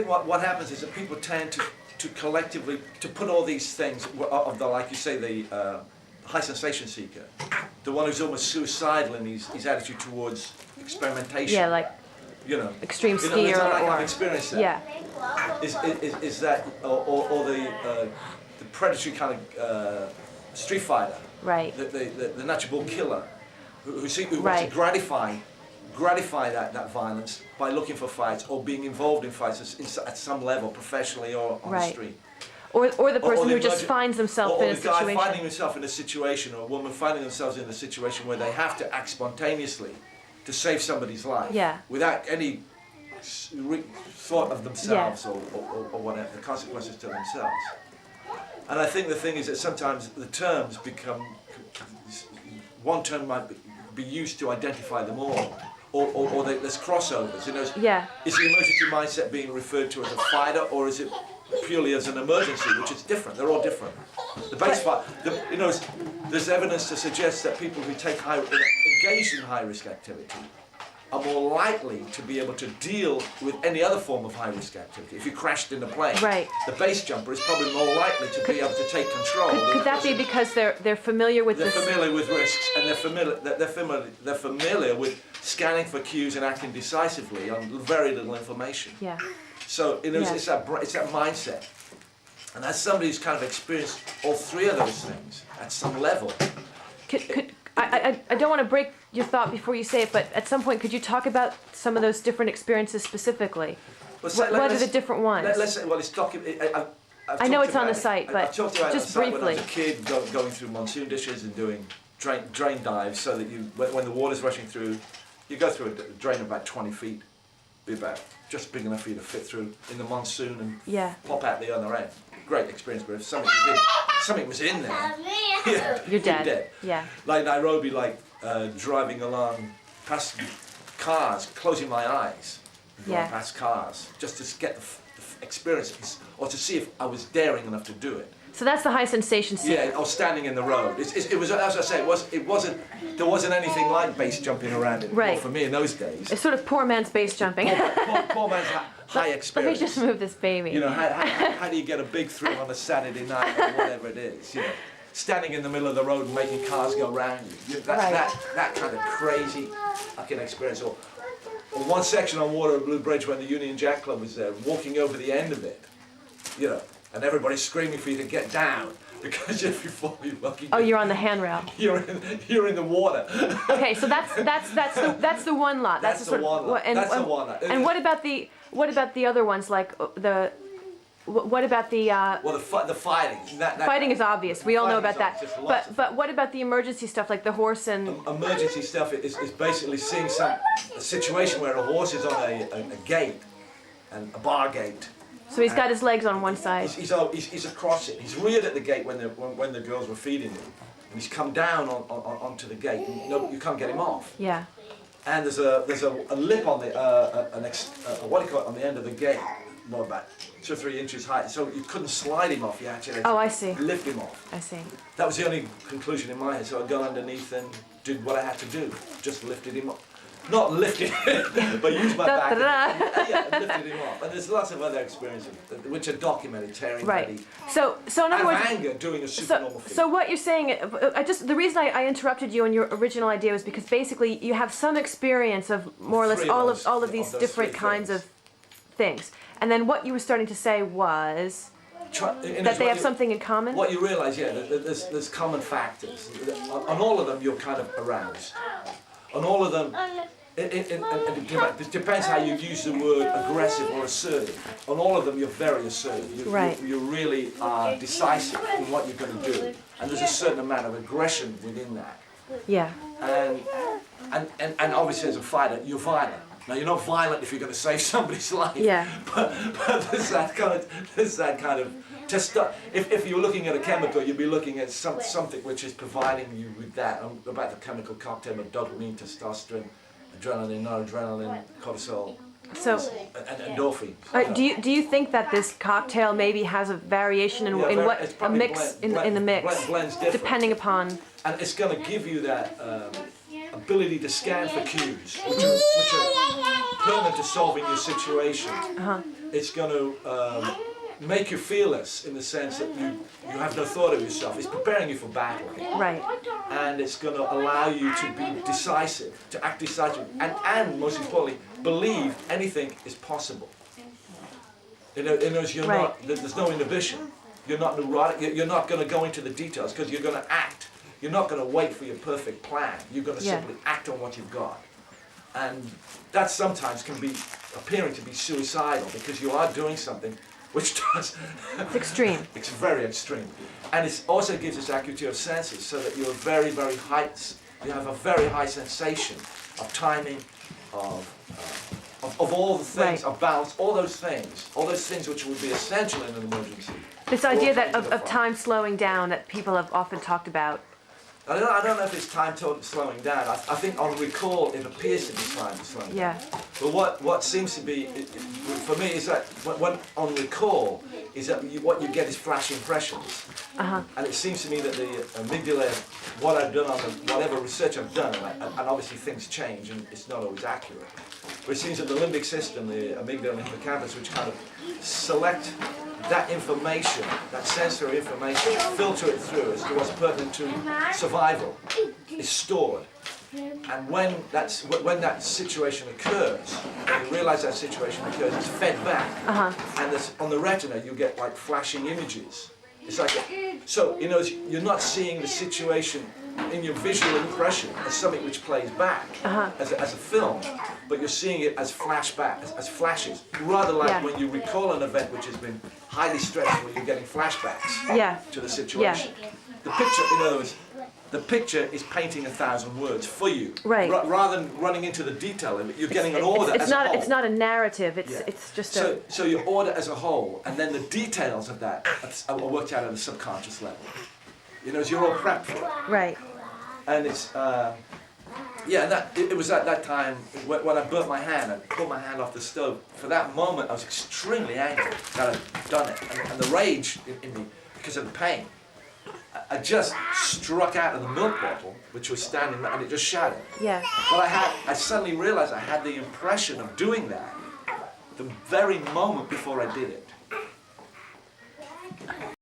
what happens is that people tend to collectively, to put all these things, of the, like you say, the high sensation seeker, the one who's almost suicidal in his attitude towards experimentation. Yeah, like extreme skier or I've experienced that. Yeah. Is that or the predatory kind of street fighter, Right. The natural born killer, who wants to Right. gratify that violence by looking for fights or being involved in fights at some level, professionally or on the Right. street. Or the person the who just emergent- finds themselves in a Or the guy situation. finding himself in a situation, or a woman finding themselves in a situation where they have to act spontaneously to save somebody's life, Yeah. without any thought of themselves or whatever, the consequences to themselves. And I think the thing is that sometimes the terms become, one term might be used to identify them all, or there's crossovers. Yeah. Is the emergency mindset being referred to as a fighter, or is it purely as an emergency, which is different? They're all different. The base fight, there's evidence to suggest that people who engage in high-risk activity are more likely to be able to deal with any other form of high-risk activity. If you crashed in a plane, Right. the base jumper is probably more likely to be able to take control. Could that be because they're familiar with They're this? familiar with risks, and they're familiar with scanning for cues and acting decisively on very little information. Yeah. So Yeah. it's that mindset. And as somebody who's kind of experienced all three of those things at some level, I don't want to break your thought before you say it, but at some point, could you talk about some of those different experiences specifically? What are the different ones? Let's say, well, it's documented. I know it's on the site, but I've talked about just it on the site briefly. when I was a kid, going through monsoon dishes and doing drain dives, so that when the water's rushing through, you go through a drain about 20 feet, be about just big enough for you to fit through in the monsoon and Yeah. pop out the other end. Great experience, but if something was in there, You're dead. Yeah. Like Nairobi, driving along past cars, closing my eyes, going Yeah. past cars, just to get the experience, or to see if I was daring enough to do it. So that's the high sensation seeker. Yeah, or standing in the road. It was, as I say, there wasn't anything like base jumping around it. Right. Well, for me in those days. It's sort of poor man's base jumping. Poor man's high Let me experience. just move this baby. How do you get a big thrill on a Saturday night or whatever it is? Standing in the middle of the road and making cars go round you. That kind of crazy fucking experience. Or one section on Waterloo Bridge when the Union Jack Club was there, walking over the end of it, and everybody's screaming for you to get down because if you fall, You're on the handrail. You're in the water. Okay, so that's the one lot. That's the one lot. That's the one lot. And what about the other ones, like what about the the fighting. fighting is obvious. We all know about that. Just lots But what about the emergency stuff, like the horse and emergency stuff is basically seeing a situation where a horse is on a gate, and a bar gate. so he's got his legs on one side. He's across it. He's reared at the gate when the girls were feeding him, and he's come down onto the gate. And you can't get him off. Yeah. And there's a lip on the what do you call it, on the end of the gate, more about 2 or 3 inches high. So you couldn't slide him off. You actually had to I see. lift him off. I see. That was the only conclusion in my head. So I got underneath and did what I had to do. Just lifted him up. Not lifted him, but used my back. And lifted him up. And there's lots of other experiences which are documented, tearing Right. Betty. So in other And words, anger, doing a supernormal feat. so what you're saying, the reason I interrupted you on your original idea was because basically you have some experience of more or less Three of all those- of these of those different three kinds things. of things. And then what you were starting to say was that they have something in common? What you realise, there's common factors. On all of them, you're kind of aroused. On all of them, it depends how you use the word aggressive or assertive. On all of them, you're very assertive. You really are decisive in what you're going to do. And there's a certain amount of aggression within that. Yeah. And obviously as a fighter, you're violent. Now you're not violent if you're going to save somebody's life. Yeah. But there's that kind of if you're looking at a chemical, you'd be looking at something which is providing you with that, about the chemical cocktail of dopamine, testosterone, adrenaline, noradrenaline, cortisol, So and endorphin. do you think that this cocktail maybe has a variation in what it's a probably mix in the mix, blends different. depending upon? And it's going to give you that ability to scan for cues, which are pertinent to solving your situation. Uh-huh. It's going to make you fearless in the sense that you have no thought of yourself. It's preparing you for battle. Right. And it's going to allow you to be decisive, to act decisively, and most importantly, believe anything is possible. In other words, you're Right. not, there's no inhibition. You're not neurotic. You're not going to go into the details because you're going to act. You're not going to wait for your perfect plan. You're going to Yeah. simply act on what you've got. And that sometimes can be appearing to be suicidal because you are doing something which does. It's extreme. It's very extreme. And it also gives us acuity of senses so that you're very, very high, you have a very high sensation of timing, of all the things, Right. of balance, all those things which would be essential in an emergency. This idea that of time slowing down that people have often talked about. I don't know if it's time slowing down. I think on recall it appears to be time slowing down. Yeah. But what seems to be, for me, is that when on recall, is that what you get is flash impressions. Uh-huh. And it seems to me that the amygdala, what I've done on whatever research I've done, and obviously things change and it's not always accurate, but it seems that the limbic system, the amygdala and hippocampus, which kind of select that information, that sensory information, filter it through as to what's pertinent to survival, is stored. And when that situation occurs, when you realise that situation occurs, it's fed back. Uh-huh. And on the retina, you get like flashing images. It's like, so, you're not seeing the situation in your visual impression as something which plays back as a film, but you're seeing it as flashback, as flashes. Rather like Yeah. when you recall an event which has been highly stressful, you're getting flashbacks Yeah. to the situation. The picture, in other words, the picture is painting 1,000 words for you. Right. Rather than running into the detail of it, you're getting an order It's as not. a whole. It's not a narrative. It's Yeah. it's just So your order as a whole, and then the details of that are worked out at a subconscious level. You're all prepped for it. right. And it's, and it was at that time when I burnt my hand, I pulled my hand off the stove. For that moment, I was extremely angry that I'd done it. And the rage in me, because of the pain, I just struck out of the milk bottle, which was standing there, and it just shattered. Yeah. But I suddenly realized I had the impression of doing that the very moment before I did it.